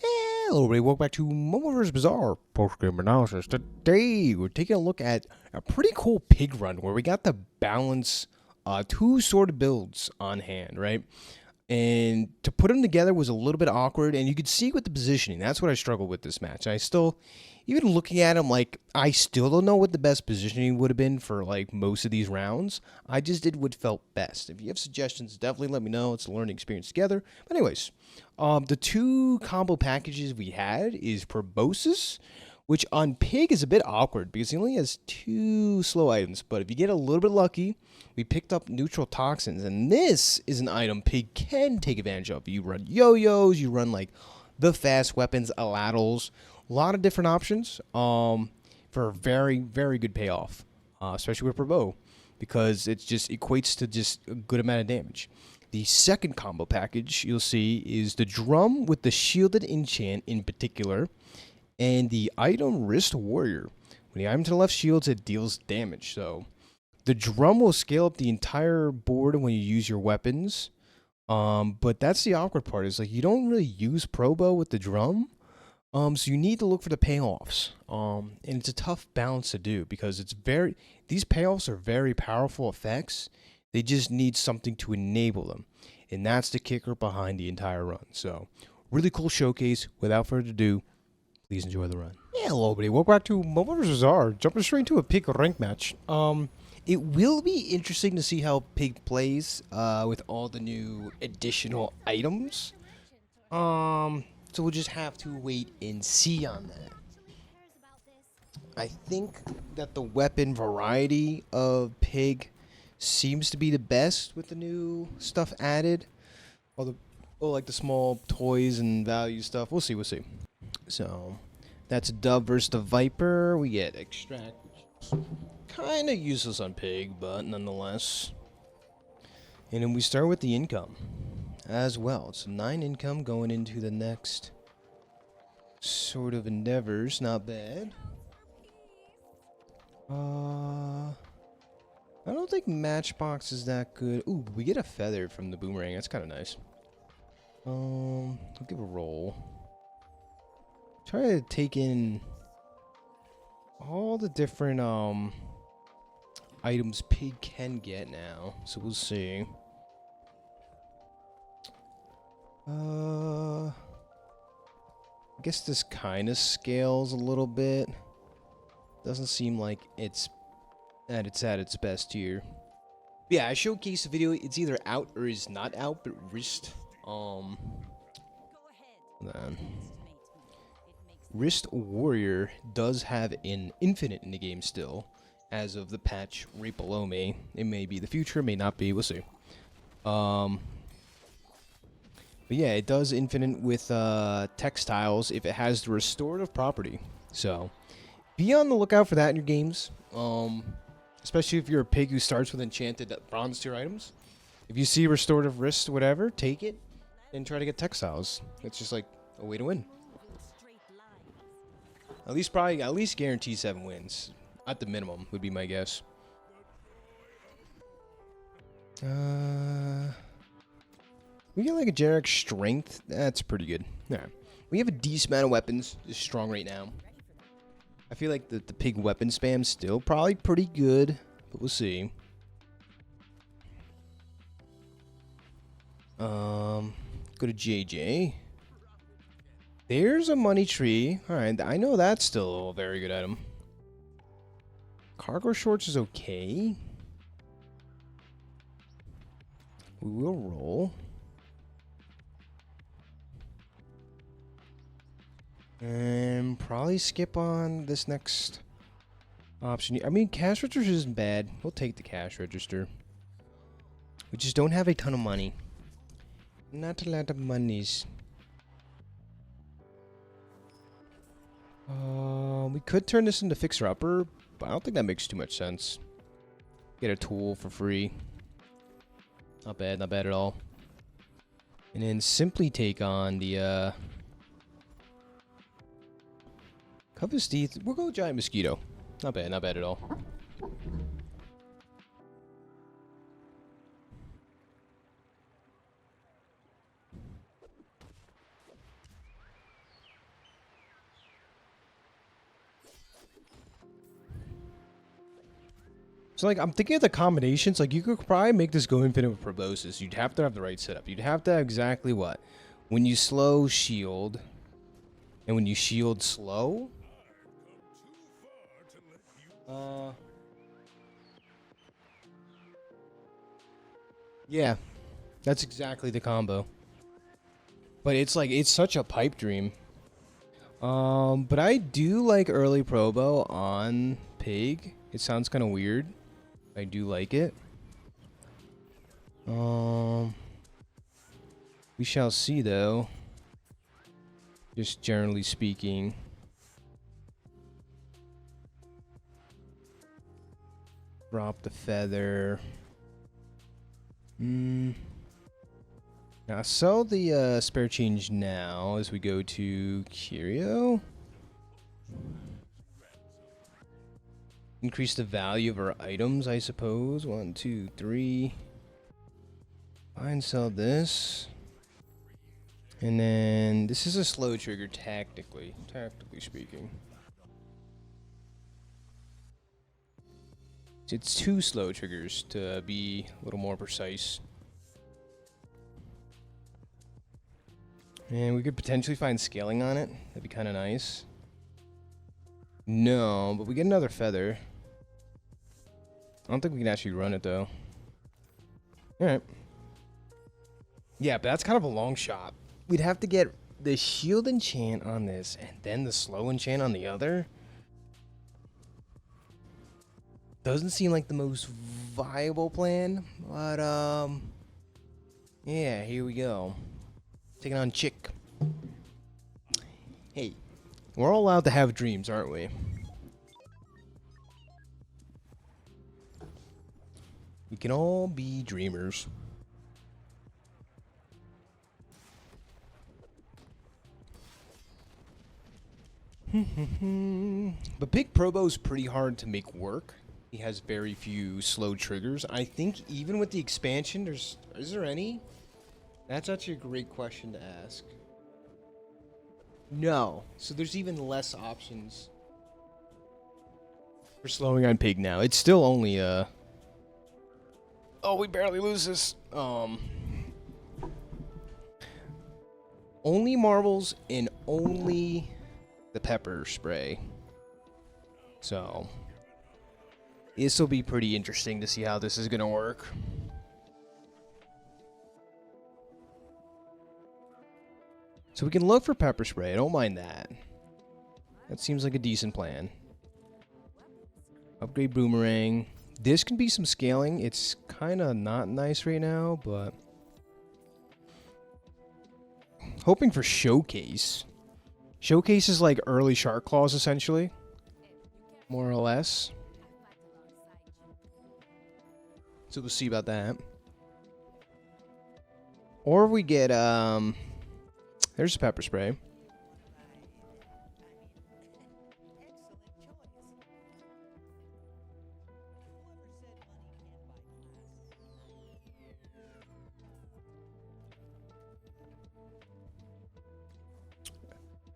Hello, everybody. Welcome back to MoMoVs The Bazaar post-game analysis. Today, we're taking a look at a pretty cool pig run where we got to balance two sort of builds on hand, right? And to put them together was a little bit awkward, and you could see with the positioning. That's what I struggled with this match. I still, even looking at them, like, I still don't know what the best positioning would have been for, like, most of these rounds. I just did what felt best. If you have suggestions, definitely let me know. It's a learning experience together. But anyways, the two combo packages we had is Proboscis, which on Pig is a bit awkward because he only has two slow items. But if you get a little bit lucky, we picked up Neutral Toxins, and this is an item Pig can take advantage of. You run yo-yos, you run like the fast weapons, aladdles, a lot of different options for a very, very good payoff, especially with Probo, because it just equates to just a good amount of damage. The second combo package you'll see is the drum with the shielded enchant in particular, and the item Wrist Warrior. When the item to the left shields, it deals damage. So the drum will scale up the entire board when you use your weapons. But that's the awkward part, is like you don't really use Probo with the drum. So you need to look for the payoffs. And it's a tough balance to do because these payoffs are very powerful effects. They just need something to enable them. And that's the kicker behind the entire run. So really cool showcase. Without further ado, please enjoy the run. Yeah, hello, everybody. Welcome back to MoMoVs The Bazaar. Jumping straight into a Pig rank match. It will be interesting to see how Pig plays with all the new additional items. So we'll just have to wait and see on that. I think that the weapon variety of Pig seems to be the best with the new stuff added. Like the small toys and value stuff. We'll see. So that's Dove versus the Viper. We get Extract, which is kind of useless on Pig, but nonetheless. And then we start with the income as well. It's 9 income going into the next sort of endeavors. Not bad. I don't think Matchbox is that good. Ooh, we get a feather from the boomerang. That's kind of nice. I'll give a roll. Try to take in all the different items Pig can get now. So we'll see. I guess this kind of scales a little bit. Doesn't seem like it's at its best here. Yeah, I showcased the video. It's either out or is not out, but Wrist Warrior does have an infinite in the game still, as of the patch right below me. It may be the future, may not be. We'll see. But yeah, it does infinite with textiles if it has the restorative property. So be on the lookout for that in your games. Especially if you're a Pig who starts with enchanted bronze tier items. If you see restorative wrist, whatever, take it and try to get textiles. It's just like a way to win. At least guarantee 7 wins. At the minimum would be my guess. We get like a generic strength. That's pretty good. Yeah. We have a decent amount of weapons. Just strong right now. I feel like the Pig weapon spam's still probably pretty good, but we'll see. Go to JJ. There's a money tree. Alright, I know that's still a very good item. Cargo shorts is okay. We will roll. And probably skip on this next option. I mean, cash register isn't bad. We'll take the cash register. We just don't have a ton of money. Not a lot of monies. We could turn this into Fixer Upper, but I don't think that makes too much sense. Get a tool for free. Not bad at all. And then simply take on the Covetous Teeth. We'll go Giant Mosquito. Not bad at all. So, like, I'm thinking of the combinations. Like, you could probably make this go infinite with Proboscis. You'd have to have the right setup. You'd have to have exactly what? When you slow, shield. And when you shield, slow? Yeah. That's exactly the combo. But it's like, it's such a pipe dream. But I do like early Probo on Pig. It sounds kind of weird. I do like it. We shall see though. Just generally speaking. Drop the feather. Now sell the spare change now as we go to Curio. Increase the value of our items, I suppose. 1, 2, 3. Buy and sell this. And then this is a slow trigger tactically speaking. It's 2 slow triggers to be a little more precise. And we could potentially find scaling on it. That'd be kind of nice. No, but we get another feather. I don't think we can actually run it though. Alright. Yeah, but that's kind of a long shot. We'd have to get the shield enchant on this and then the slow enchant on the other. Doesn't seem like the most viable plan, but yeah, here we go. Taking on Chick. Hey, we're all allowed to have dreams, aren't we? We can all be dreamers. But Big Probo's pretty hard to make work. He has very few slow triggers. I think even with the expansion, is there any? That's actually a great question to ask. No. So there's even less options for slowing on Pig now. It's still only oh, we barely lose this. Only marbles and only the pepper spray. So this will be pretty interesting to see how this is gonna work. So we can look for pepper spray. I don't mind that. That seems like a decent plan. Upgrade boomerang. This can be some scaling. It's kind of not nice right now, but hoping for showcase. Showcase is like early shark claws, essentially, more or less. So we'll see about that. Or we get there's pepper spray.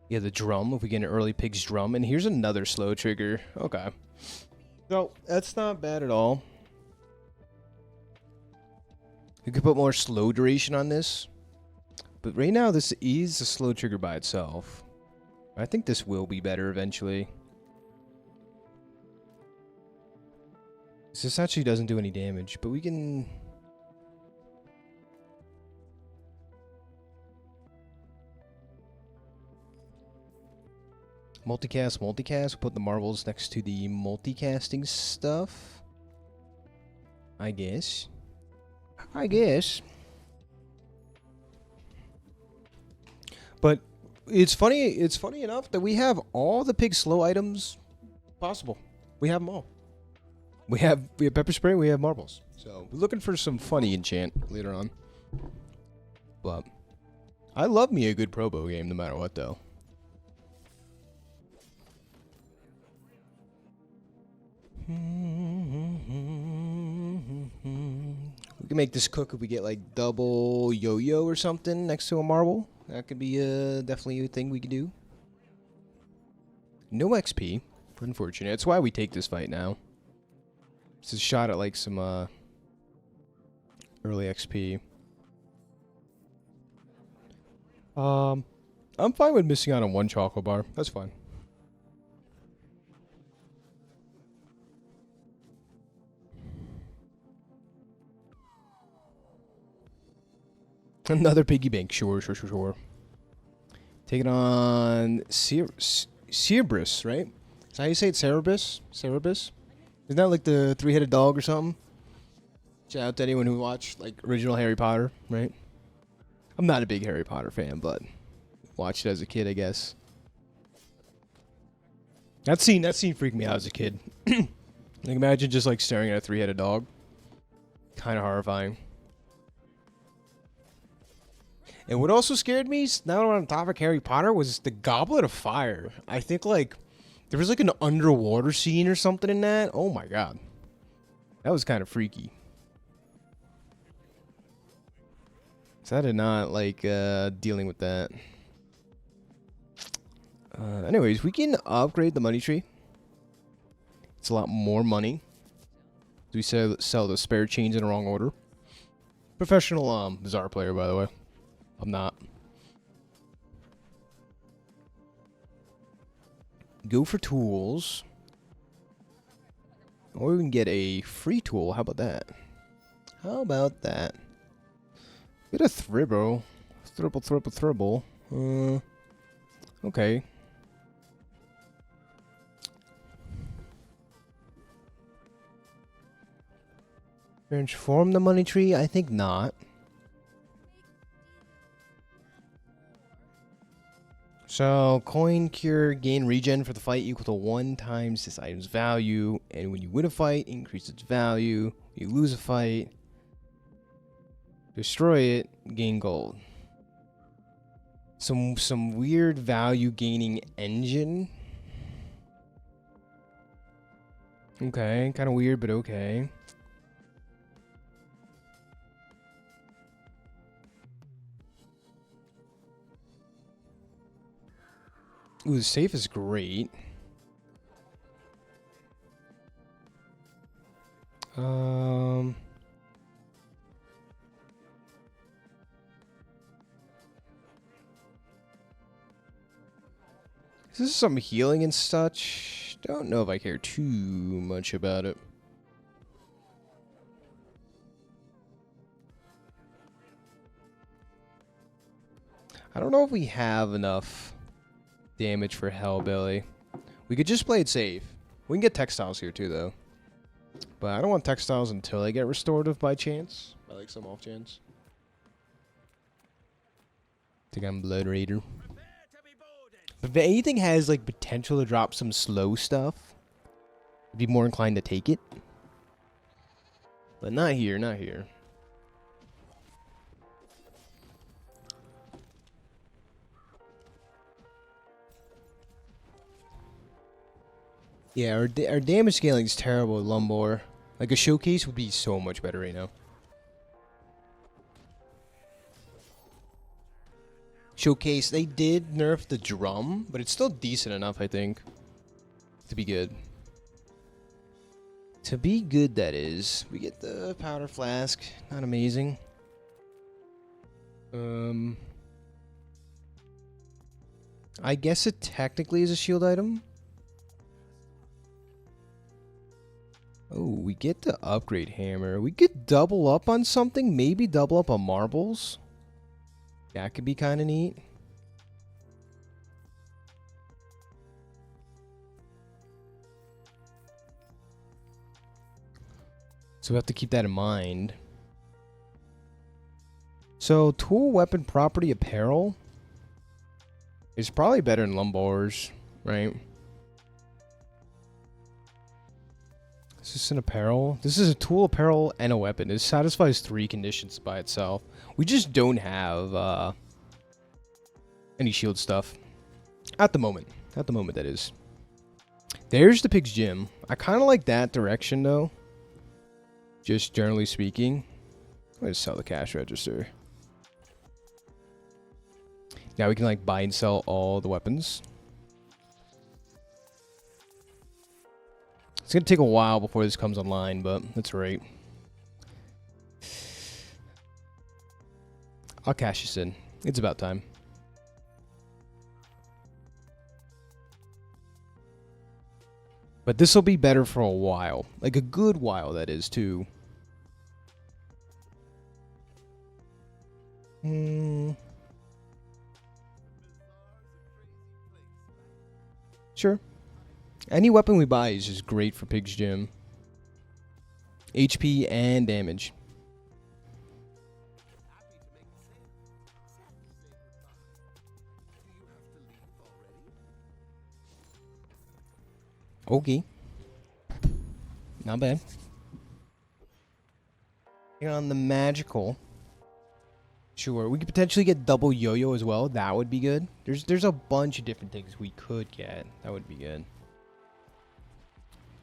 Yeah, the drum, if we get an early Pig's drum. And here's another slow trigger. Okay. So, that's not bad at all. We could put more slow duration on this. But right now, this is a slow trigger by itself. I think this will be better eventually. This actually doesn't do any damage, but we can... multicast. We'll put the marbles next to the multicasting stuff. I guess. But it's funny enough that we have all the Pig slow items possible. We have them all. We have pepper spray, we have marbles. So we're looking for some funny enchant later on. But I love me a good Probo game no matter what though. We can make this cook if we get like double yo-yo or something next to a marble. That could be definitely a thing we could do. No XP. Unfortunate. That's why we take this fight now. It's a shot at like some early XP. I'm fine with missing out on one chocolate bar. That's fine. Another piggy bank. Sure. Taking on Cerberus, right? Is that how you say it? Cerberus? Cerberus? Isn't that like the three-headed dog or something? Shout out to anyone who watched like original Harry Potter, right? I'm not a big Harry Potter fan, but watched it as a kid, I guess. That scene freaked me out as a kid. Like imagine just like staring at a three-headed dog. Kind of horrifying. And what also scared me, now we're on topic Harry Potter, was the Goblet of Fire. I think like there was like an underwater scene or something in that. Oh my god. That was kind of freaky. So I did not like dealing with that. Anyways, we can upgrade the money tree. It's a lot more money. We sell the spare chains in the wrong order. Professional Bazaar player, by the way. I'm not. Go for tools. Or we can get a free tool. How about that? How about that? Get a thribble. Thribble. Okay. Transform the money tree? I think not. So, coin cure gain regen for the fight equal to 1 times this item's value. And when you win a fight, increase its value. You lose a fight, destroy it, gain gold. Some weird value gaining engine. Okay, kind of weird, but okay. Ooh, the safe is great. This is some healing and such. Don't know if I care too much about it. I don't know if we have enough damage for Hellbilly. We could just play it safe. We can get textiles here too, though. But I don't want textiles until I get restorative by chance. By like some off chance. I think I'm Blood Raider. But if anything has like potential to drop some slow stuff, I'd be more inclined to take it. But not here, not here. Yeah, our damage scaling is terrible with Lumbor. Like a showcase would be so much better right now. Showcase, they did nerf the drum, but it's still decent enough, I think, to be good. To be good, that is. We get the powder flask. Not amazing. I guess it technically is a shield item. Oh, we get the upgrade hammer. We could double up on something. Maybe double up on marbles. That could be kind of neat. So we have to keep that in mind. So tool, weapon, property, apparel is probably better than Lumbor's, right? Is this an apparel? This is a tool, apparel, and a weapon. It satisfies 3 conditions by itself. We just don't have any shield stuff. At the moment. At the moment, that is. There's the pig's gym. I kind of like that direction, though. Just generally speaking. I'm going to sell the cash register. Now we can, like, buy and sell all the weapons. It's gonna take a while before this comes online, but that's right. I'll cash this in. It's about time. But this will be better for a while. Like a good while, that is, too. Sure. Any weapon we buy is just great for Pig's Gym. HP and damage. Okay. Not bad. Here on the magical. Sure, we could potentially get double yo-yo as well. That would be good. There's a bunch of different things we could get. That would be good.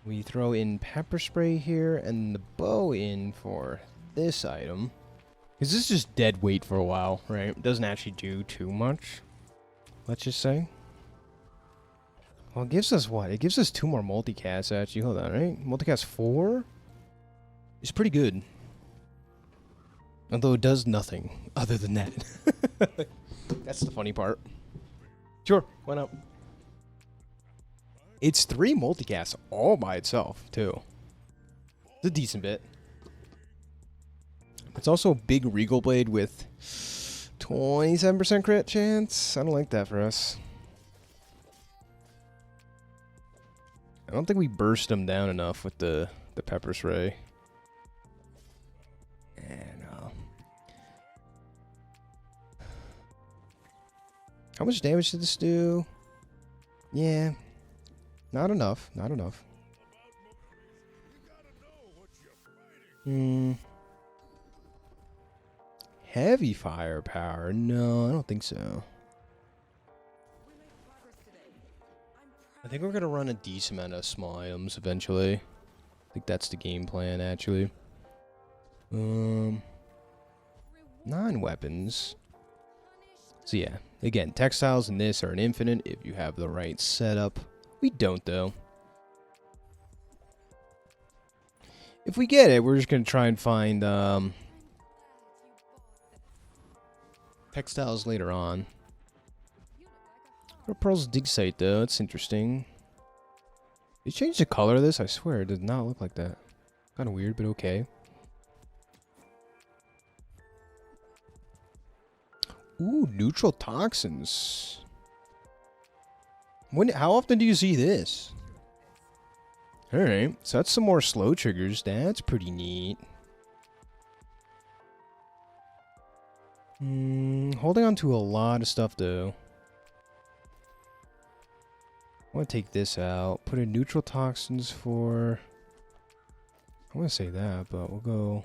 We throw in pepper spray here and the bow in for this item. Because this is just dead weight for a while, right? It doesn't actually do too much. Let's just say. Well, it gives us what? It gives us 2 more multicasts, actually. Hold on, right? Multicast 4 is pretty good. Although it does nothing other than that. That's the funny part. Sure, why not? It's 3 multicasts all by itself, too. It's a decent bit. It's also a big Regal Blade with 27% crit chance. I don't like that for us. I don't think we burst them down enough with the pepper spray. And, how much damage did this do? Yeah. Not enough. Not enough. Heavy firepower? No, I don't think so. I think we're going to run a decent amount of small items eventually. I think that's the game plan, actually. 9 weapons. So yeah, again, textiles in this are an infinite if you have the right setup. We don't, though. If we get it, we're just going to try and find textiles later on. Pearl's dig site, though. That's interesting. They changed the color of this? I swear, it did not look like that. Kind of weird, but okay. Ooh, neutral toxins. How often do you see this? Alright, so that's some more slow triggers. That's pretty neat. Holding on to a lot of stuff, though. I want to take this out. Put in neutral toxins for... I want to say that, but we'll go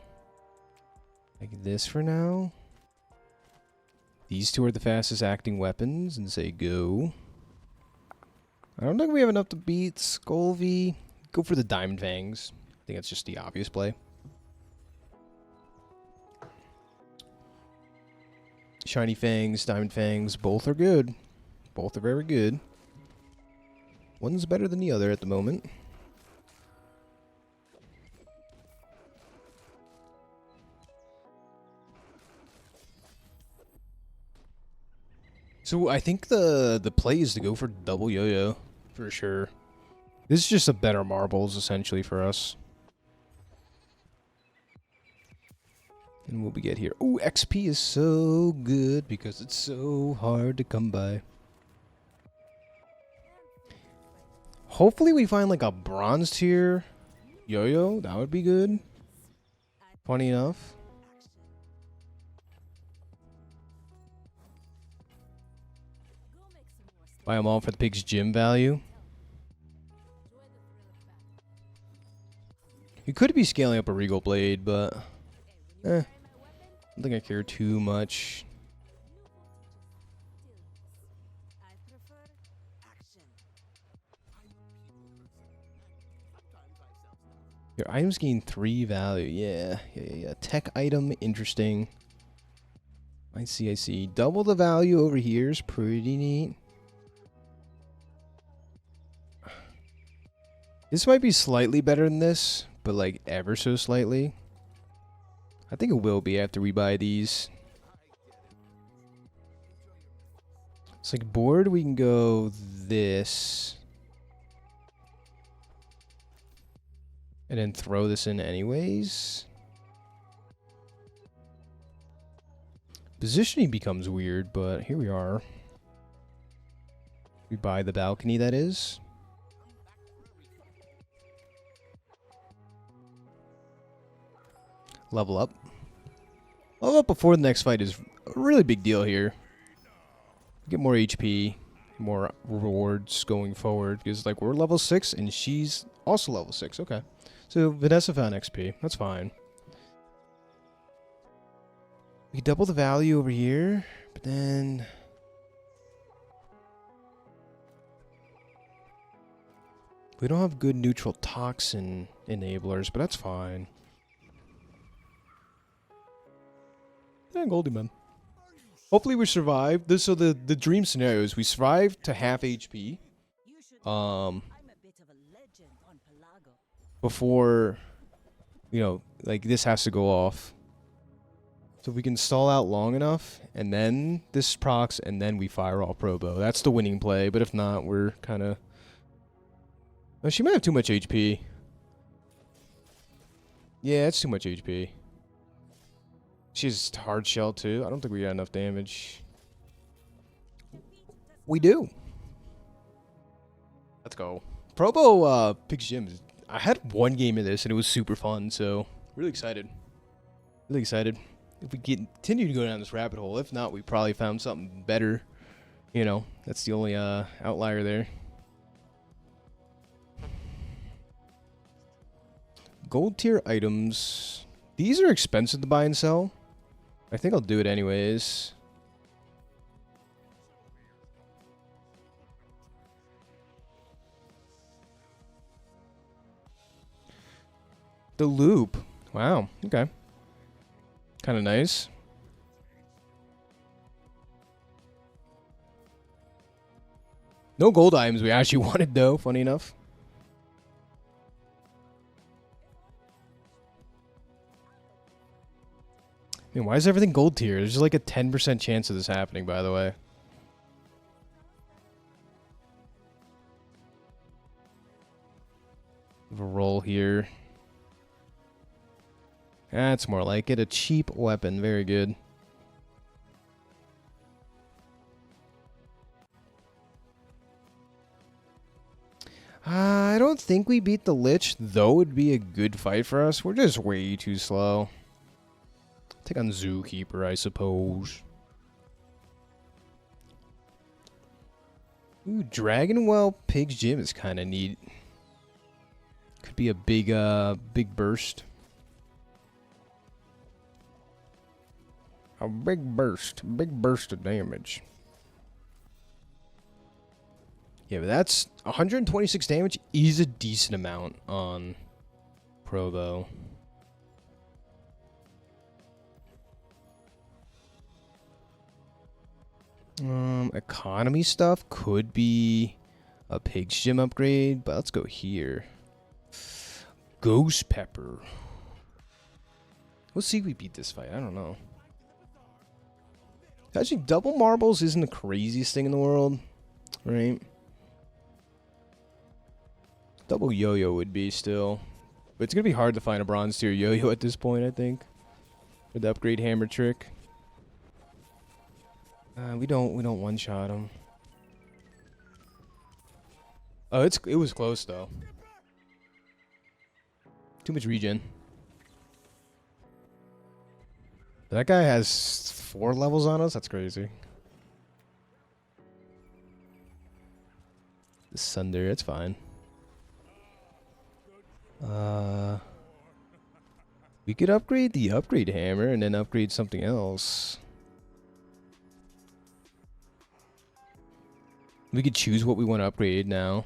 like this for now. These 2 are the fastest acting weapons, and say go. I don't think we have enough to beat Skolvy. Go for the Diamond Fangs. I think that's just the obvious play. Shiny Fangs, Diamond Fangs, both are good. Both are very good. One's better than the other at the moment. So I think the play is to go for double yo-yo, for sure. This is just a better marbles, essentially, for us. And what we get here? Ooh, XP is so good because it's so hard to come by. Hopefully we find like a bronze tier yo-yo. That would be good. Funny enough. Buy them all for the Pig's Gym value. You could be scaling up a Regal Blade, but I don't think I care too much. Your items gain 3 value. Yeah. Tech item, interesting. I see. Double the value over here is pretty neat. This might be slightly better than this, but like ever so slightly. I think it will be after we buy these. It's like board, we can go this. And then throw this in anyways. Positioning becomes weird, but here we are. We buy the balcony, that is. Level up. Level up before the next fight is a really big deal here. Get more HP, more rewards going forward. Because like we're level 6 and she's also level 6. Okay. So Vanessa found XP. That's fine. We can double the value over here, but then we don't have good neutral toxin enablers, but that's fine. Yeah, Goldie man. Hopefully we survive. This so the dream scenario is we survive to half HP. Before, you know, like this has to go off. So if we can stall out long enough, and then this procs, and then we fire all Probo. That's the winning play, but if not, we're kind of... Oh, she might have too much HP. Yeah, it's too much HP. She has hard shell too. I don't think we got enough damage. We do. Let's go. Probo Pig's Gym. I had one game of this and it was super fun, so really excited. Really excited. If we continue to go down this rabbit hole, if not, we probably found something better. You know, that's the only outlier there. Gold tier items. These are expensive to buy and sell. I think I'll do it anyways. The loop. Wow. Okay. Kind of nice. No gold items we actually wanted though, funny enough. I mean, why is everything gold tier? There's like a 10% chance of this happening, by the way. Have a roll here. That's more like it. A cheap weapon. Very good. I don't think we beat the Lich, though it'd be a good fight for us. We're just way too slow. Take on Zookeeper, I suppose. Ooh, Dragonwell Pig's Gym is kind of neat. Could be a big burst. A big burst of damage. Yeah, but that's 126 damage is a decent amount on Probo. Economy stuff could be a Pig's Gym upgrade, but let's go here. Ghost Pepper. We'll see if we beat this fight. I don't know. Actually, double marbles isn't the craziest thing in the world, right? Double yo-yo would be still. But it's going to be hard to find a bronze tier yo-yo at this point, I think. For the upgrade hammer trick. We don't one-shot him. Oh, it was close, though. Too much regen. That guy has 4 levels on us? That's crazy. The Sunder, it's fine. We could upgrade the upgrade hammer and then upgrade something else. We could choose what we want to upgrade now.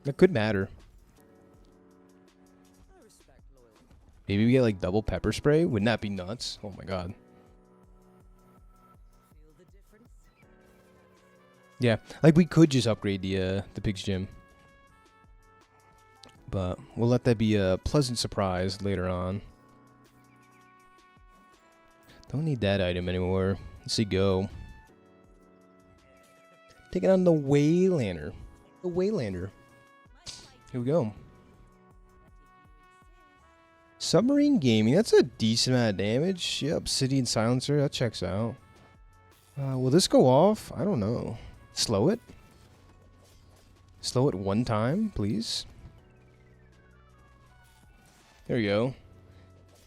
That could matter. Maybe we get like double pepper spray? Wouldn't that be nuts? Oh my god. Yeah, like we could just upgrade the pig's gym, but we'll let that be a pleasant surprise later on. Don't need that item anymore. Let's see, go. Taking on the Waylander. The Waylander. Here we go. Submarine Gaming. That's a decent amount of damage. Yep, Obsidian Silencer. That checks out. Will this go off? I don't know. Slow it. Slow it one time, please. There we go.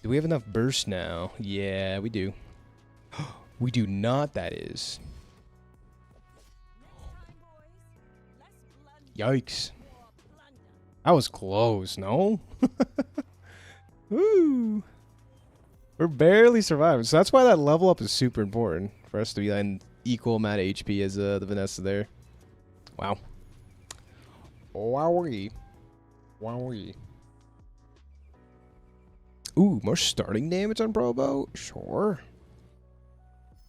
Do we have enough burst now? Yeah, we do. We do not, that is. Yikes. That was close, no? Woo! We're barely surviving. So that's why that level up is super important. For us to be an equal amount of HP as the Vanessa there. Wow. Wowee. Wowee. Ooh, more starting damage on Probo? Sure.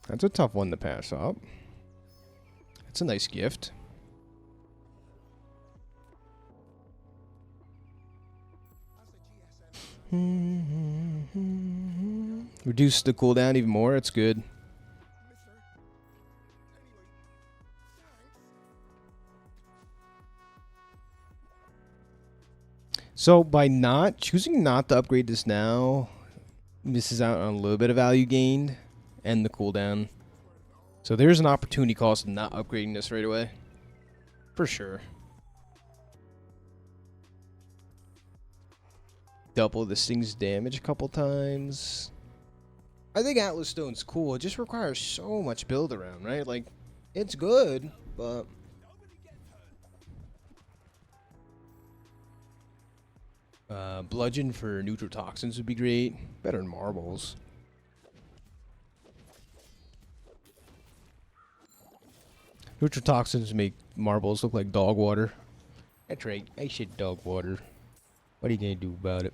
That's a tough one to pass up. It's a nice gift. Reduce the cooldown even more. It's good. So by choosing not to upgrade this now, misses out on a little bit of value gained and the cooldown. So there's an opportunity cost of not upgrading this right away. For sure. Double this thing's damage a couple times. I think Atlas Stone's cool. It just requires so much build around, right? Like, it's good, but... Bludgeon for neutral toxins would be great. Better than marbles. Neutral toxins make marbles look like dog water. That's right. I said dog water. What are you gonna do about it?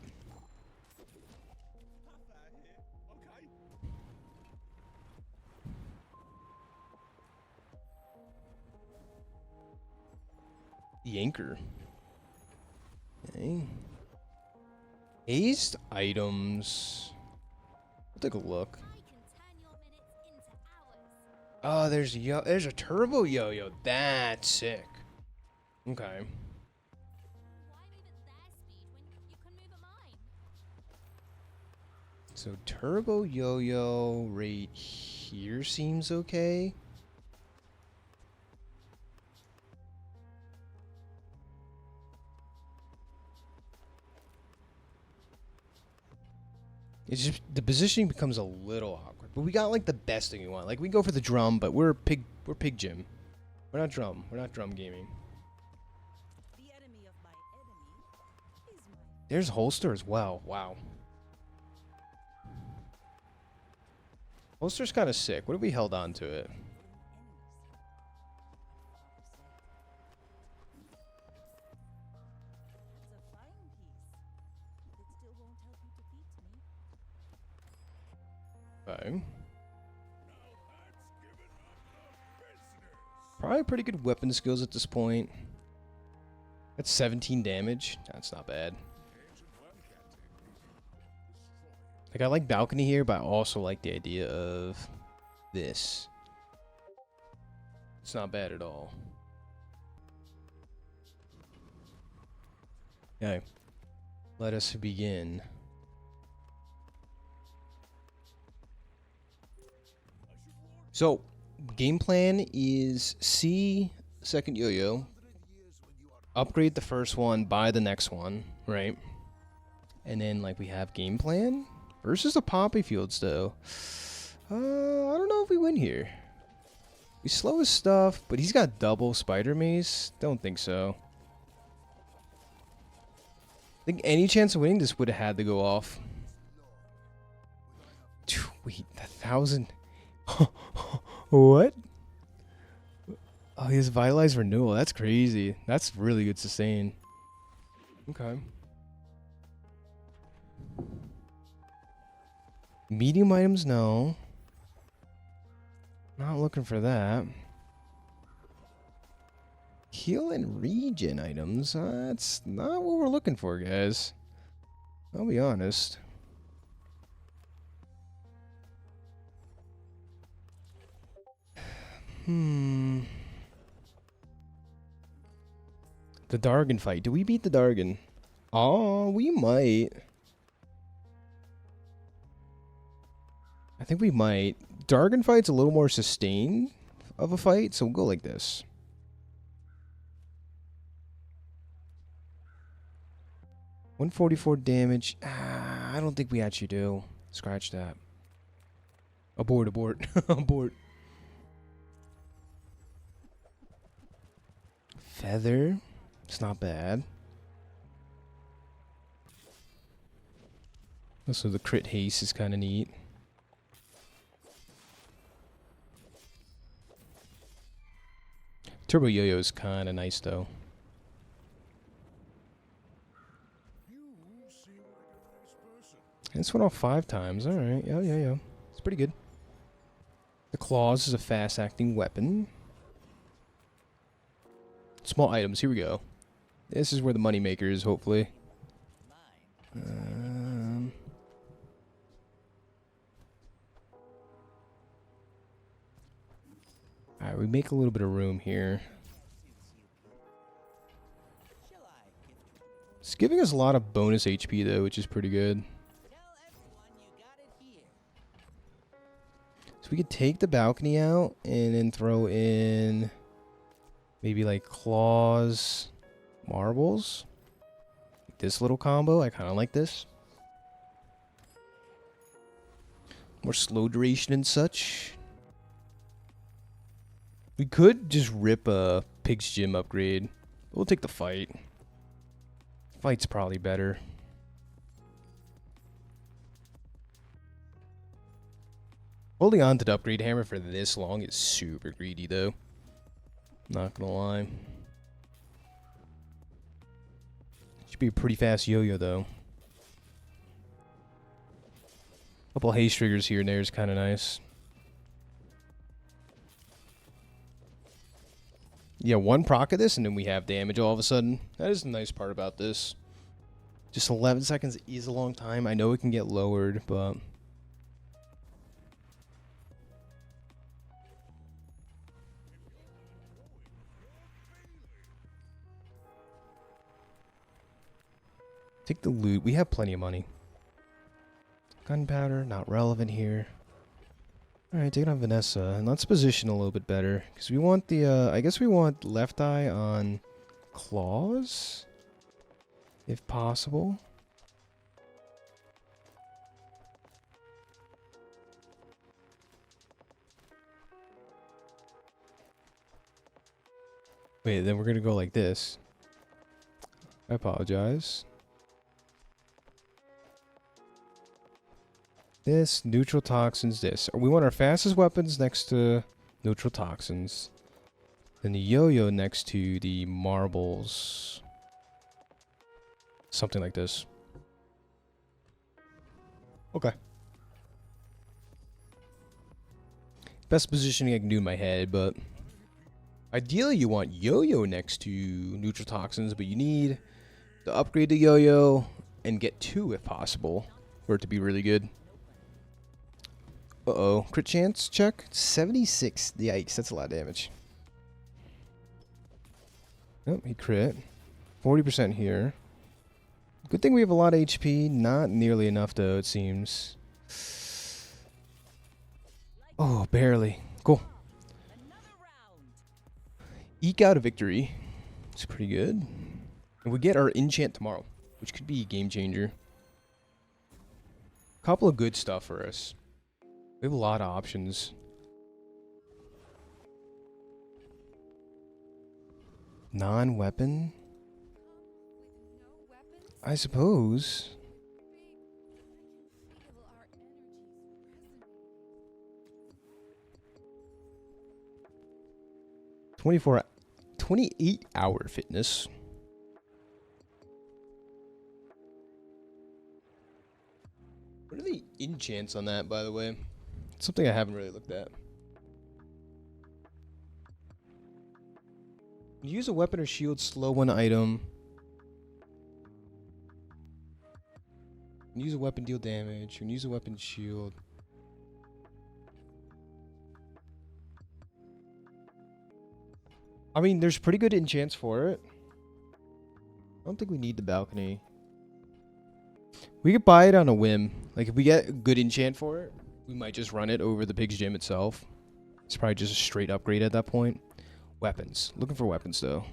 The anchor. Okay. Haste items. I'll take a look. Oh, there's a turbo yo-yo. That's sick. Okay. So turbo yo-yo right here seems okay. It's just the positioning becomes a little awkward, but we got like the best thing we want. Like we go for the drum, but we're pig gym. We're not drum. We're not drum gaming. There's holster as well. Wow. Holster's kind of sick. What if we held on to it? Okay. Probably pretty good weapon skills at this point. That's 17 damage. That's not bad. Like, I like balcony here, but I also like the idea of this. It's not bad at all. Okay. Let us begin. So, game plan is C, second yo-yo. Upgrade the first one, buy the next one, right? And then, like, we have game plan versus the Poppy Fields, though. I don't know if we win here. We slow his stuff, but he's got double Spider Mace. Don't think so. I think any chance of winning this would have had to go off. Wait, 1,000. What? Oh, he has Vitalized Renewal. That's crazy. That's really good sustain. Okay. Medium items, no. Not looking for that. heal and regen items. That's not what we're looking for, guys. I'll be honest. The Dargon fight. Do we beat the Dargon? Oh, we might. I think we might. Dargon fight's a little more sustained of a fight, so we'll go like this. $144 damage. I don't think we actually do. Scratch that. Abort, abort, abort. Feather. It's not bad. Also, the crit haste is kind of neat. Turbo Yo-Yo is kind of nice, though. This went off 5 times. All right. Yeah. It's pretty good. The Claws is a fast-acting weapon. Small items. Here we go. This is where the money maker is, hopefully. Alright, we make a little bit of room here. It's giving us a lot of bonus HP, though, which is pretty good. So we could take the balcony out and then throw in maybe like claws, marbles. This little combo, I kind of like this. More slow duration and such. We could just rip a Pig's Gym upgrade. We'll take the fight. Fight's probably better. Holding on to the upgrade hammer for this long is super greedy, though. Not gonna lie. Should be a pretty fast yo-yo, though. Couple haste triggers here and there is kind of nice. Yeah, 1 proc of this, and then we have damage all of a sudden. That is the nice part about this. Just 11 seconds is a long time. I know it can get lowered, but... Take the loot. We have plenty of money. Gunpowder, not relevant here. Alright, take it on Vanessa. And let's position a little bit better. Because we want the, I guess we want left eye on claws? If possible. Wait, then we're gonna go like this. I apologize. This, neutral toxins, this. We want our fastest weapons next to neutral toxins. Then the yo-yo next to the marbles. Something like this. Okay. Best positioning I can do in my head, but... Ideally, you want yo-yo next to neutral toxins, but you need to upgrade the yo-yo and get 2 if possible for it to be really good. Uh-oh. Crit chance check? 76. Yikes, that's a lot of damage. Oh, he crit. 40% here. Good thing we have a lot of HP. Not nearly enough, though, it seems. Oh, barely. Cool. Eke out a victory. It's pretty good. And we get our enchant tomorrow, which could be a game changer. Couple of good stuff for us. We have a lot of options. Non-weapon? I suppose. $24 28-hour fitness. What are the enchants on that, by the way? It's something I haven't really looked at. Use a weapon or shield, slow one item. Use a weapon, deal damage. And use a weapon, shield. I mean, there's pretty good enchants for it. I don't think we need the balcony. We could buy it on a whim. Like, if we get a good enchant for it, we might just run it over the pig's gym itself. It's probably just a straight upgrade at that point. Weapons. Looking for weapons, though.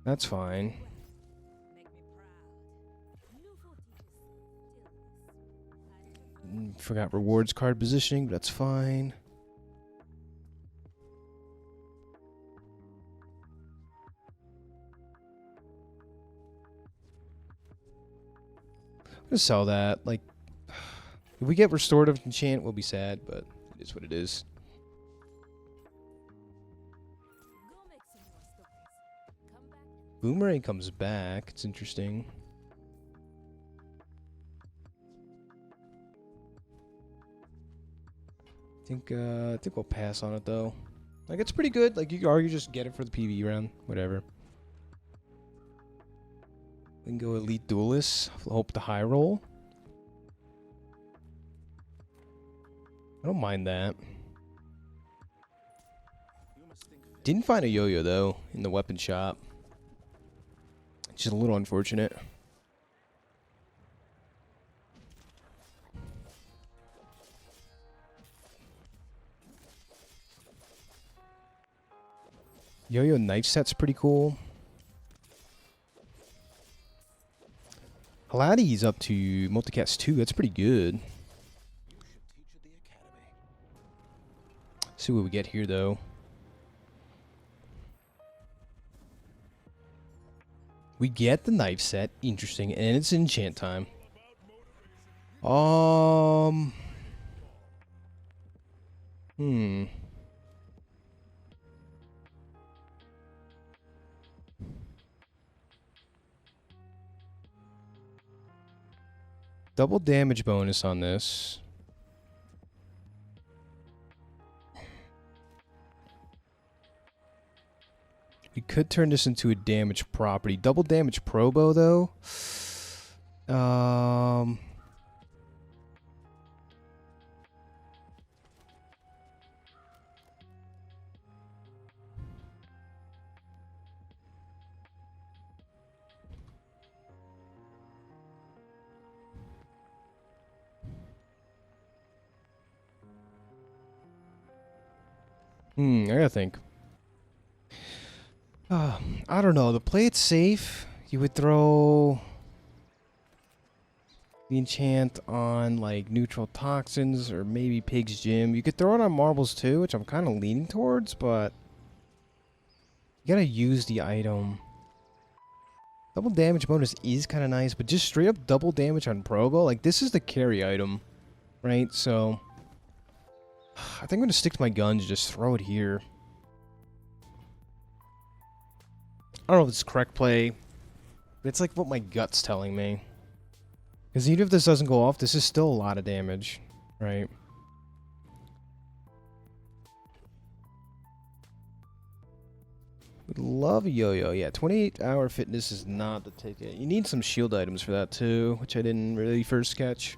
That's fine. Forgot rewards card positioning, but that's fine. I'm gonna sell that. Like, if we get restorative enchant, we'll be sad, but it is what it is. Boomerang comes back. It's interesting. I think we'll pass on it though. Like, it's pretty good. Like, you could argue just get it for the PvE round, whatever. We can go elite duelist. Hope the high roll. I don't mind that. Didn't find a yo-yo though in the weapon shop. It's just a little unfortunate. Yo-yo knife set's pretty cool. Haladi's up to multicast 2. That's pretty good. See what we get here though. We get the knife set. Interesting. And it's enchant time. Double damage bonus on this. We could turn this into a damage property. Double damage probo though. I gotta think. I don't know. To play it safe, you would throw the enchant on like neutral toxins or maybe Pig's Gym. You could throw it on marbles too, which I'm kind of leaning towards, but you gotta use the item. Double damage bonus is kind of nice, but just straight up double damage on Probo, like this is the carry item, right? So I think I'm gonna stick to my guns, just throw it here. I don't know if it's correct play, but it's like what my gut's telling me. Because even if this doesn't go off, this is still a lot of damage, right? Would love a yo-yo. Yeah, 28-hour fitness is not the ticket. You need some shield items for that too, which I didn't really first catch.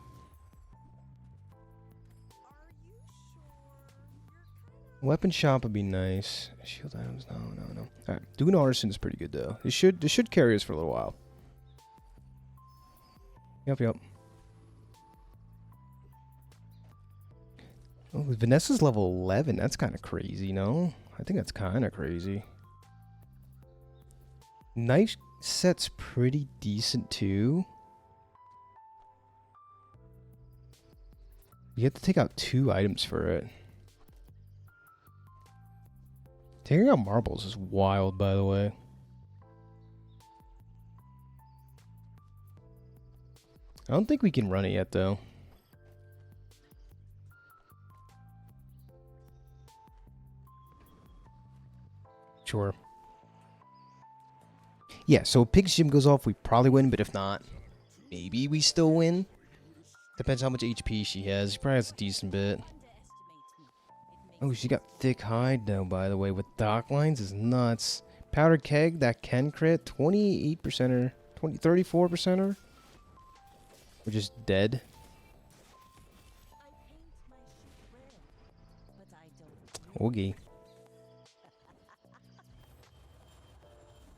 Weapon shop would be nice. Shield items, no. Alright, Dune Artisan is pretty good though. This should carry us for a little while. Yep. Oh, Vanessa's level 11. That's kind of crazy, no? I think that's kind of crazy. Knife set's pretty decent too. You have to take out 2 items for it. Taking out marbles is wild, by the way. I don't think we can run it yet, though. Sure. Yeah, so if Pig's Gym goes off, we probably win, but if not, maybe we still win. Depends how much HP she has. She probably has a decent bit. Oh, she got thick hide though, by the way, with dock lines is nuts. Powder keg, that can crit, 28%er, 34%er. We're just dead. Okay.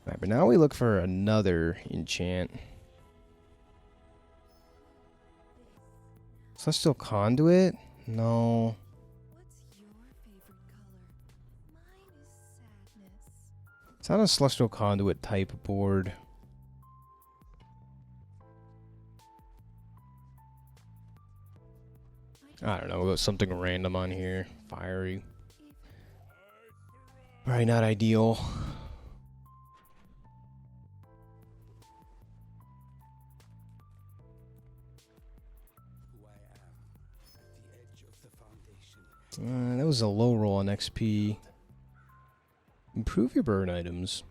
Alright, but now we look for another enchant. Celestial Conduit? No. It's not a Celestial Conduit type board. I don't know, we'll go something random on here. Fiery. Probably not ideal. That was a low roll on XP. Improve your burn items.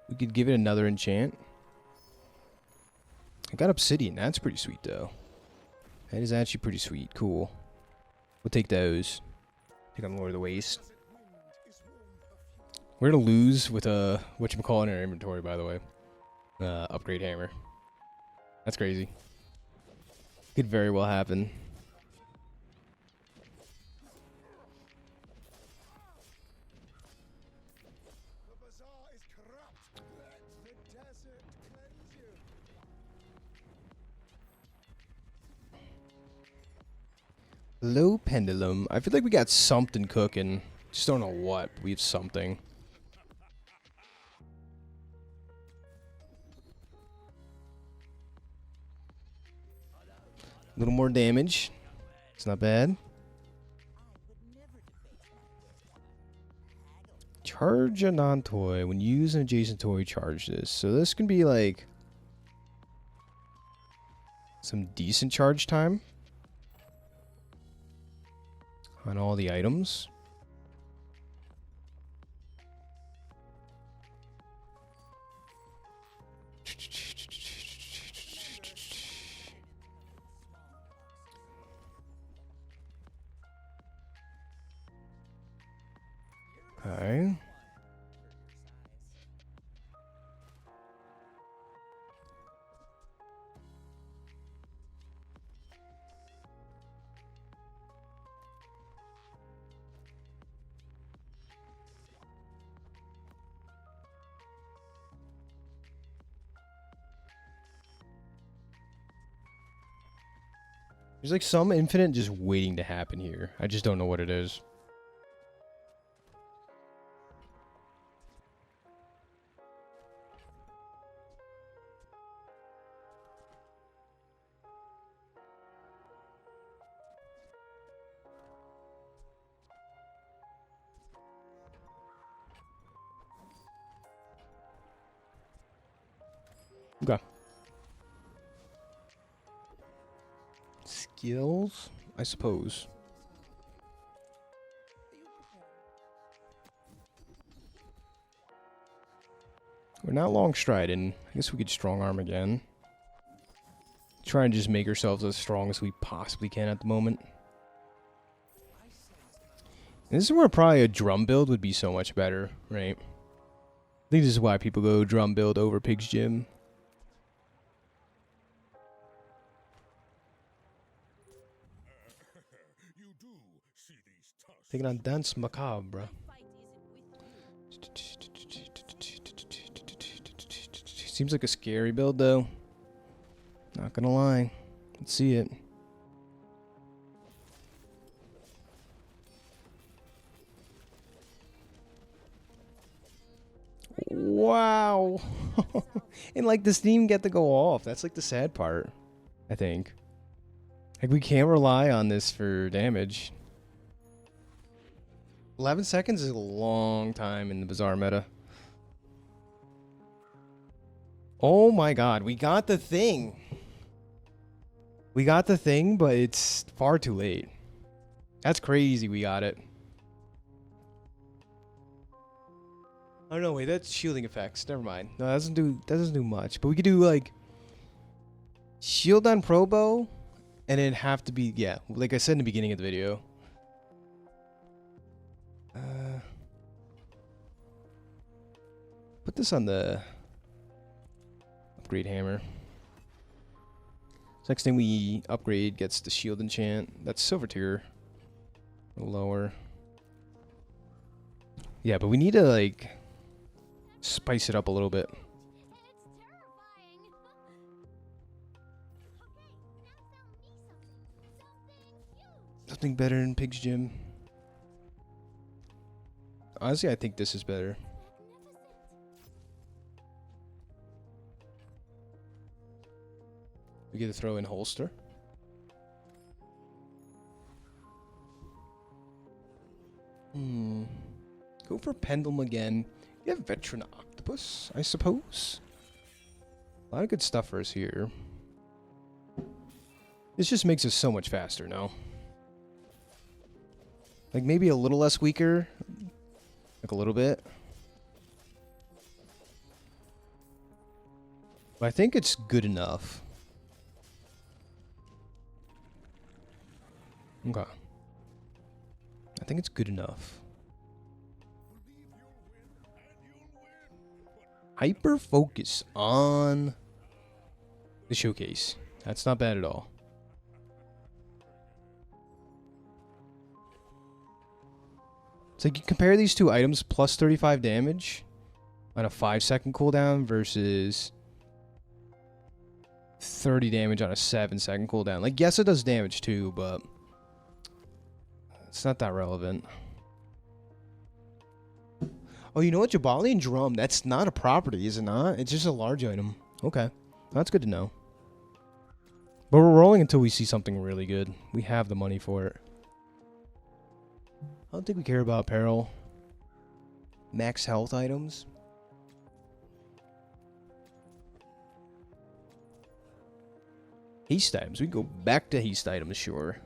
We could give it another enchant. I got Obsidian. That's pretty sweet, though. That is actually pretty sweet. Cool. We'll take those. Take on Lord of the Waste. We're gonna lose with a whatchamacallit in our inventory, by the way. Upgrade hammer. That's crazy. Could very well happen. The bazaar is corrupt. Let the desert cleanse you. Low pendulum. I feel like we got something cooking. Just don't know what. But we have something. A little more damage. It's not bad. Charge a non-toy. When you use an adjacent toy, charge this. So this can be like some decent charge time on all the items. Okay. There's like some infinite just waiting to happen here. I just don't know what it is. Okay. Skills, I suppose. We're not long striding. I guess we could strong arm again. Try and just make ourselves as strong as we possibly can at the moment. And this is where probably a drum build would be so much better, right? I think this is why people go drum build over Pig's Gym. Taking on Dance Macabre, bro. Seems like a scary build, though. Not gonna lie. Let's see it. Wow. And like the steam get to go off. That's like the sad part, I think. Like we can't rely on this for damage. 11 seconds is a long time in the Bazaar meta. Oh my god, we got the thing. We got the thing, but it's far too late. That's crazy we got it. Oh no, wait, that's shielding effects. Never mind. No, that doesn't do much. But we could do like Shield on Pro Bow, and it'd have to be, yeah, like I said in the beginning of the video. Put this on the upgrade hammer. So next thing we upgrade gets the shield enchant. That's silver tier. Lower. Yeah, but we need to like spice it up a little bit. Something better than Pig's Gym. Honestly, I think this is better. We get to throw in holster. Go for Pendulum again. You have Veteran Octopus, I suppose. A lot of good stuff for us here. This just makes us so much faster now. Like maybe a little less weaker. Like a little bit. But I think it's good enough. Okay. I think it's good enough. Hyper focus on the showcase. That's not bad at all. So you compare these two items, plus 35 damage on a 5-second cooldown versus 30 damage on a 7-second cooldown. Like, yes, it does damage too, but it's not that relevant. Oh, you know what? Jabalian Drum, that's not a property, is it not? It's just a large item. Okay. That's good to know. But we're rolling until we see something really good. We have the money for it. I don't think we care about apparel. Max health items. Haste items. We can go back to haste items, sure.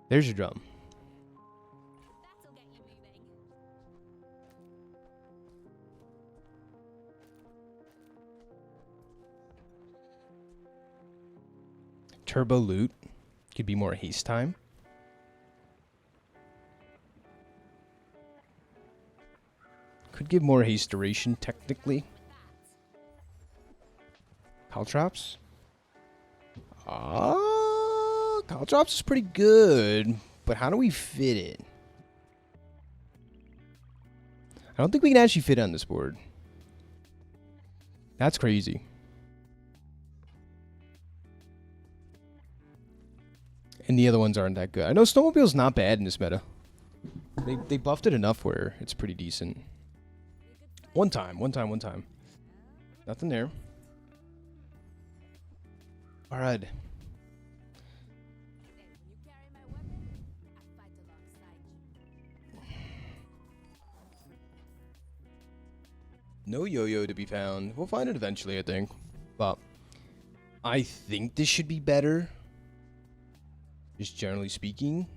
There's your drum. Turbo loot. Could be more haste time. Could give more haste duration, technically. Caltrops? Caltrops is pretty good, but how do we fit it? I don't think we can actually fit it on this board. That's crazy. And the other ones aren't that good. I know Snowmobile's not bad in this meta. They buffed it enough where it's pretty decent. One time. Nothing there. Alright. No yo-yo to be found. We'll find it eventually, I think. But I think this should be better. Just generally speaking.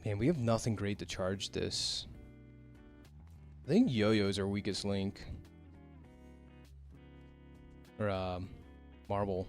Man, we have nothing great to charge this. I think yo-yo is our weakest link. Or, marble.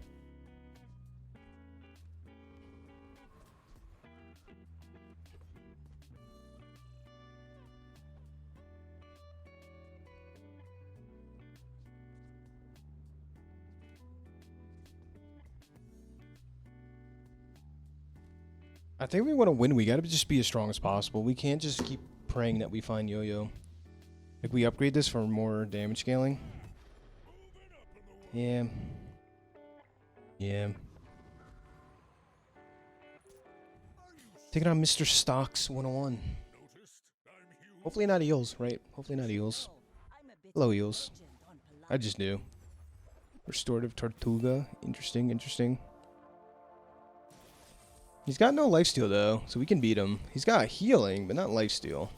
I think we want to win. We got to just be as strong as possible. We can't just keep praying that we find yo-yo. Like, we upgrade this for more damage scaling. Yeah. Yeah. Taking on Mr. Stocks 101. Hopefully not eels, right? Hopefully not eels. Hello, eels. I just knew. Restorative Tortuga. Interesting, interesting. He's got no lifesteal, though, so we can beat him. He's got healing, but not lifesteal.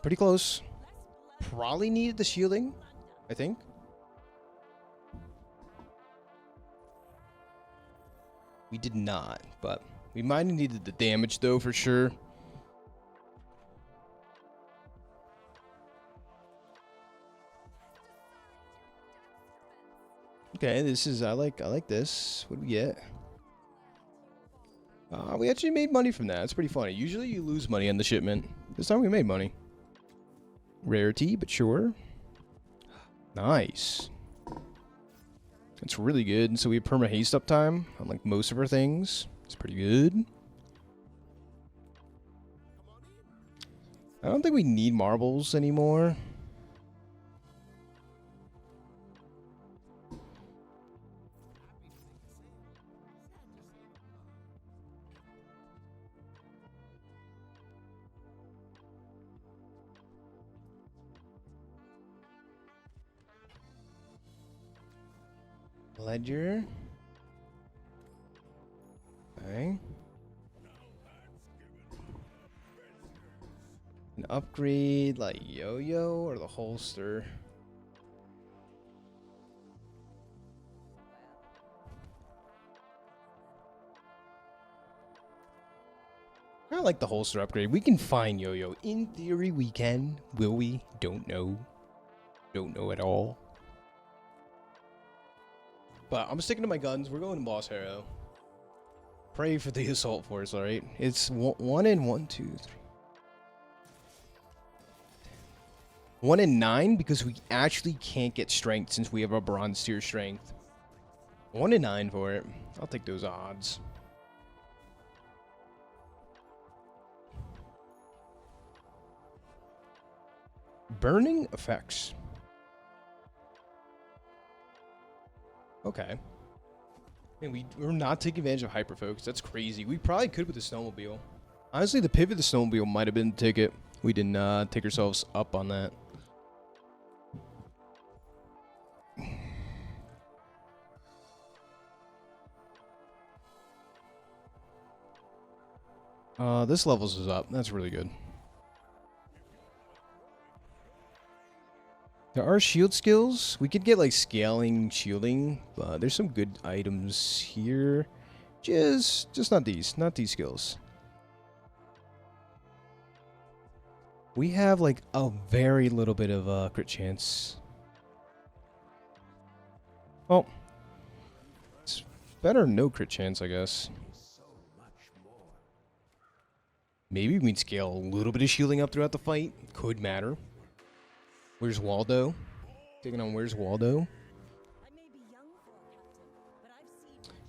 Pretty close. Probably needed the shielding, I think. We did not, but we might have needed the damage though for sure. Okay, this is I like this. What do we get? We actually made money from that. It's pretty funny. Usually you lose money on the shipment. This time we made money. Rarity, but sure. Nice. It's really good. So we have perma haste uptime on like most of our things. It's pretty good. I don't think we need marbles anymore. Ledger. Okay. An upgrade like yo-yo or the holster. I like the holster upgrade. We can find yo-yo. In theory, we can. Will we? Don't know. Don't know at all. But I'm sticking to my guns. We're going to Boss Hero. Pray for the assault force, alright? It's 1 in 1, 2, 3. 1 in 9 because we actually can't get strength since we have a bronze tier strength. 1 in 9 for it. I'll take those odds. Burning effects. Okay. Man, we're not taking advantage of hyperfocus. That's crazy. We probably could with the snowmobile. Honestly, the pivot of the snowmobile might have been the ticket. We didn't take ourselves up on that. This levels is up. That's really good. There are shield skills. We could get like scaling, shielding, but there's some good items here. Just not these skills. We have like a very little bit of crit chance. Well, it's better no crit chance, I guess. Maybe we can scale a little bit of shielding up throughout the fight. Could matter. Where's Waldo? Taking on Where's Waldo?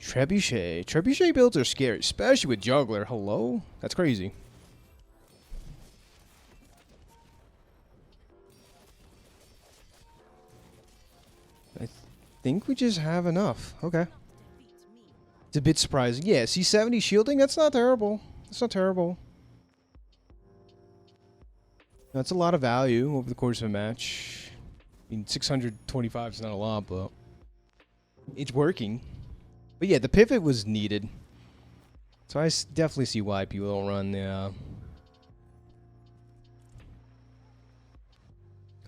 Trebuchet. Trebuchet builds are scary, especially with Juggler. Hello? That's crazy. I think we just have enough. Okay. It's a bit surprising. Yeah, C70 shielding, that's not terrible. That's not terrible. That's a lot of value over the course of a match. I mean, 625 is not a lot, but it's working. But yeah, the pivot was needed. So I definitely see why people don't run the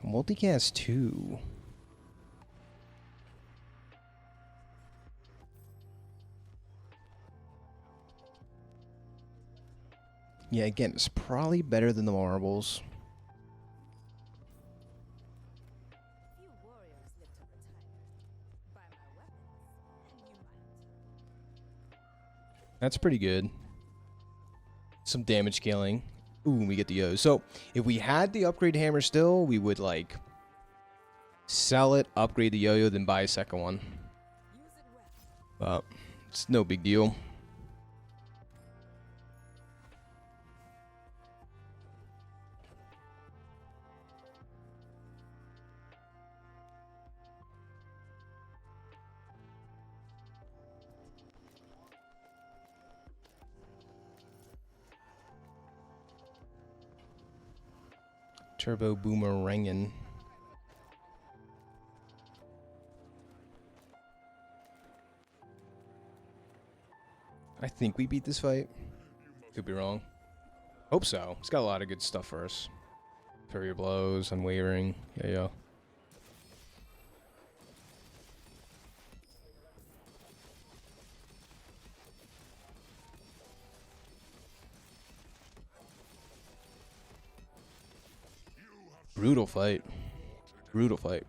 multicast 2. Yeah, again, it's probably better than the marbles. That's pretty good. Some damage scaling. Ooh, we get the O's. So, if we had the upgrade hammer still, we would, like, sell it, upgrade the yo-yo, then buy a second one. But it's no big deal. Turbo Boomerangin'. I think we beat this fight. Could be wrong. Hope so. It's got a lot of good stuff for us. Courier blows, unwavering. Yeah. Brutal fight. Brutal fight.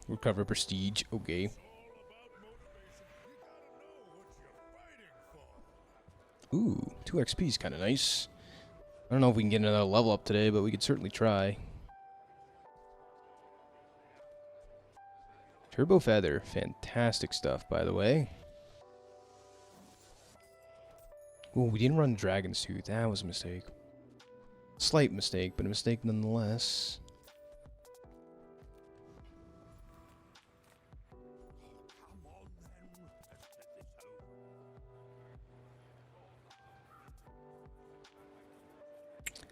Recover prestige. Okay. Ooh, 2 XP is kind of nice. I don't know if we can get another level up today, but we could certainly try. Turbo Feather. Fantastic stuff, by the way. Ooh, we didn't run Dragon's Tooth. That was a mistake. Slight mistake, but a mistake nonetheless.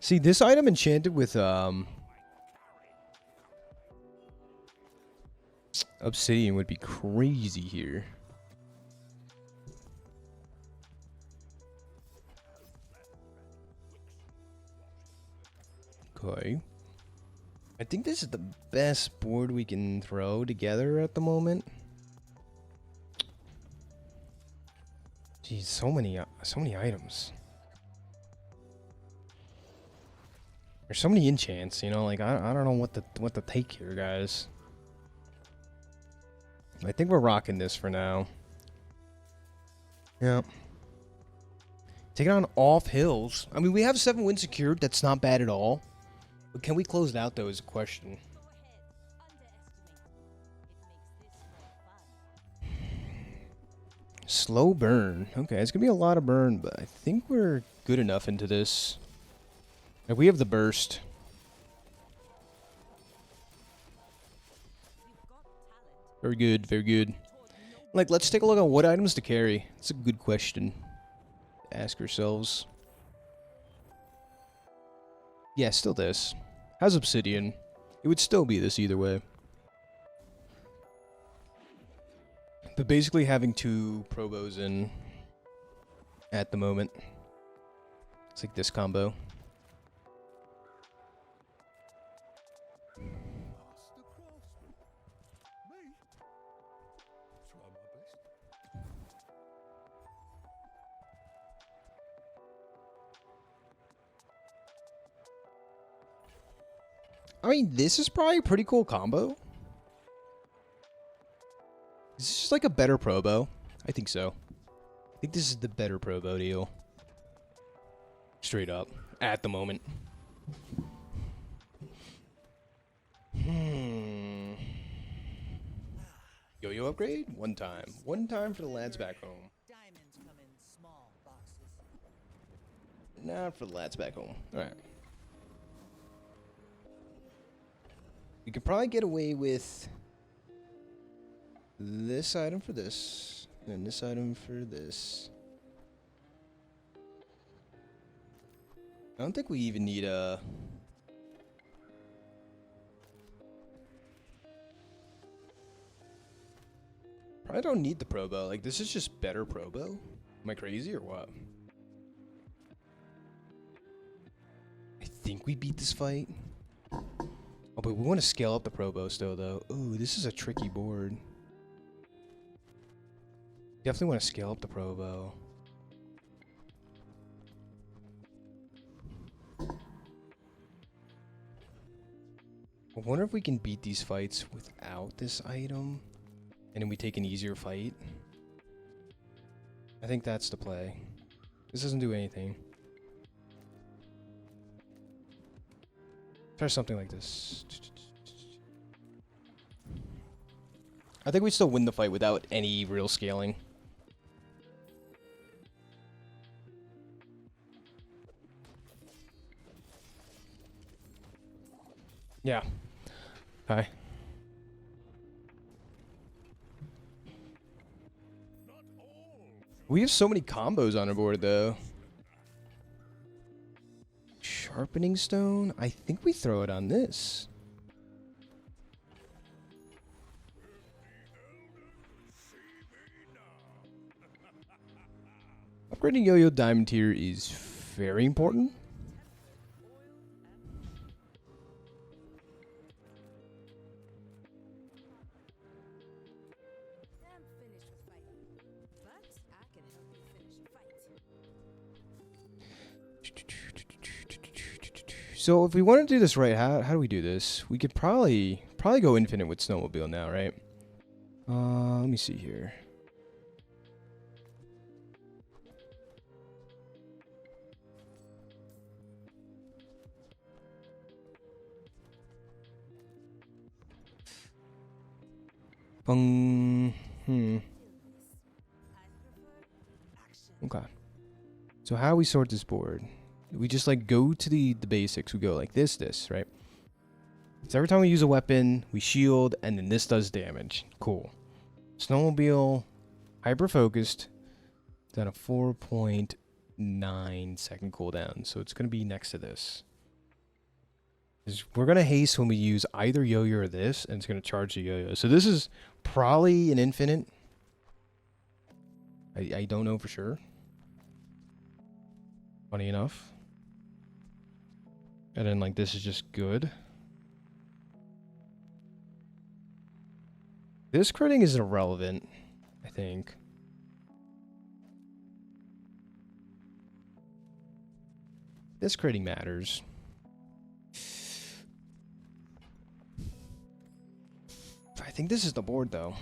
See, this item enchanted with Obsidian would be crazy here. Okay. I think this is the best board we can throw together at the moment. Jeez, so many items. There's so many enchants, you know, like I don't know what to take here, guys. I think we're rocking this for now. Yeah. Take it on off hills. I mean, we have 7 wins secured. That's not bad at all. But can we close it out, though, is a question. Slow burn. Okay, it's going to be a lot of burn, but I think we're good enough into this. Like, we have the burst. Very good, very good. Like, let's take a look at what items to carry. It's a good question to ask ourselves. Yeah, still this. How's Obsidian? It would still be this either way. But basically having 2 Probos in at the moment. It's like this combo. I mean, this is probably a pretty cool combo. Is this just like a better Probo? I think so. I think this is the better Probo deal. Straight up. At the moment. Yo-yo upgrade? One time. One time for the lads back home. Diamonds come in small boxes. Not for the lads back home. Alright. We could probably get away with this item for this, and this item for this. I don't think we even need a... Probably don't need the Probo. Like, this is just better Probo. Am I crazy or what? I think we beat this fight. Oh, but we want to scale up the Probo still, though. Ooh, this is a tricky board. Definitely want to scale up the Probo. I wonder if we can beat these fights without this item. And then we take an easier fight. I think that's the play. This doesn't do anything. Try something like this. I think we still win the fight without any real scaling. Yeah. Hi. We have so many combos on our board, though. Sharpening stone? I think we throw it on this. Upgrading Yo-Yo Diamond tier is very important. I'm finished with fighting, but I can help you finish a fight. So if we want to do this right, how do we do this? We could probably go infinite with snowmobile now, right? Let me see here. Okay. So how we sort this board? We just like go to the basics. We go like this, right? So every time we use a weapon, we shield, and then this does damage. Cool. Snowmobile, hyper focused, down a 4.9 second cooldown. So it's gonna be next to this. We're gonna haste when we use either yo-yo or this, and it's gonna charge the yo-yo. So this is probably an infinite. I don't know for sure. Funny enough. And then like this is just good. This critting is irrelevant, I think. This critting matters. I think this is the board though.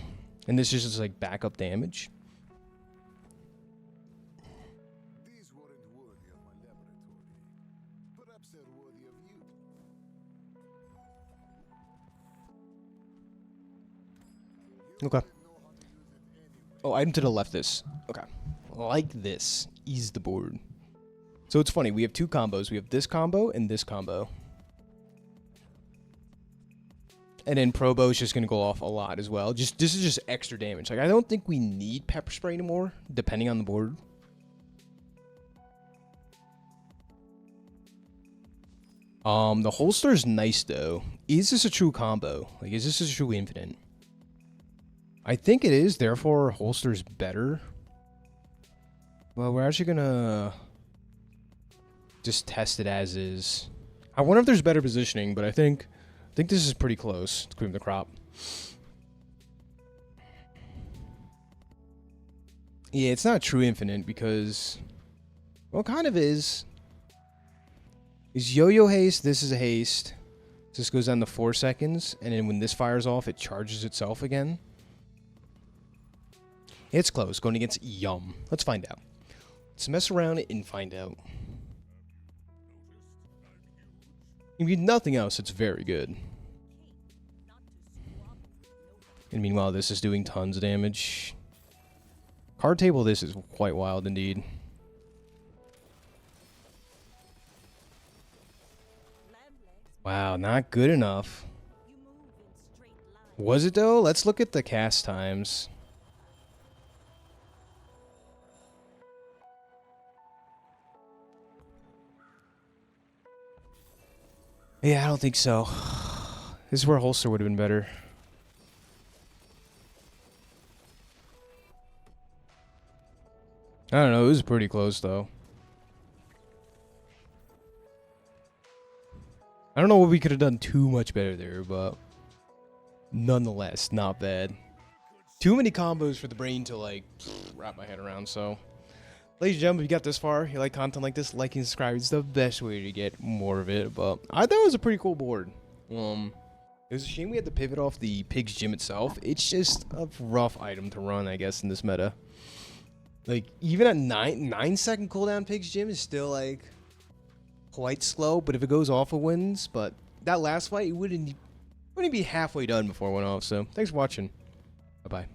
And this is just like backup damage. These weren't worthy of my laboratory. Perhaps they're worthy of you. Okay. Oh, item to the left this. Okay. Like this. Ease the board. So it's funny. We have two combos. We have this combo and this combo. And then Probo is just going to go off a lot as well. This is just extra damage. Like, I don't think we need pepper spray anymore, depending on the board. The holster is nice, though. Is this a true combo? Like, is this a true infinite? I think it is, therefore, holster's better. Well, we're actually going to just test it as is. I wonder if there's better positioning, but I think this is pretty close to cream the crop. Yeah, it's not true infinite because, well, kind of is. Is yo-yo haste? This is a haste. This goes down to 4 seconds, and then when this fires off, it charges itself again. It's close, going against Yum. Let's find out. Let's mess around and find out. If you need nothing else, it's very good. And meanwhile, this is doing tons of damage. Card table, this is quite wild indeed. Wow, not good enough. Was it though? Let's look at the cast times. Yeah, I don't think so. This is where holster would have been better. I don't know, it was pretty close though. I don't know what we could have done too much better there, but nonetheless, not bad. Too many combos for the brain to like wrap my head around, so ladies and gentlemen, if you got this far, you like content like this, liking and subscribing is the best way to get more of it. But I thought it was a pretty cool board. It was a shame we had to pivot off the Pig's Gym itself. It's just a rough item to run, I guess, in this meta. Like, even at 9 second cooldown, Pig's Gym is still, like, quite slow. But if it goes off, it wins. But that last fight, it wouldn't be halfway done before it went off. So, thanks for watching. Bye-bye.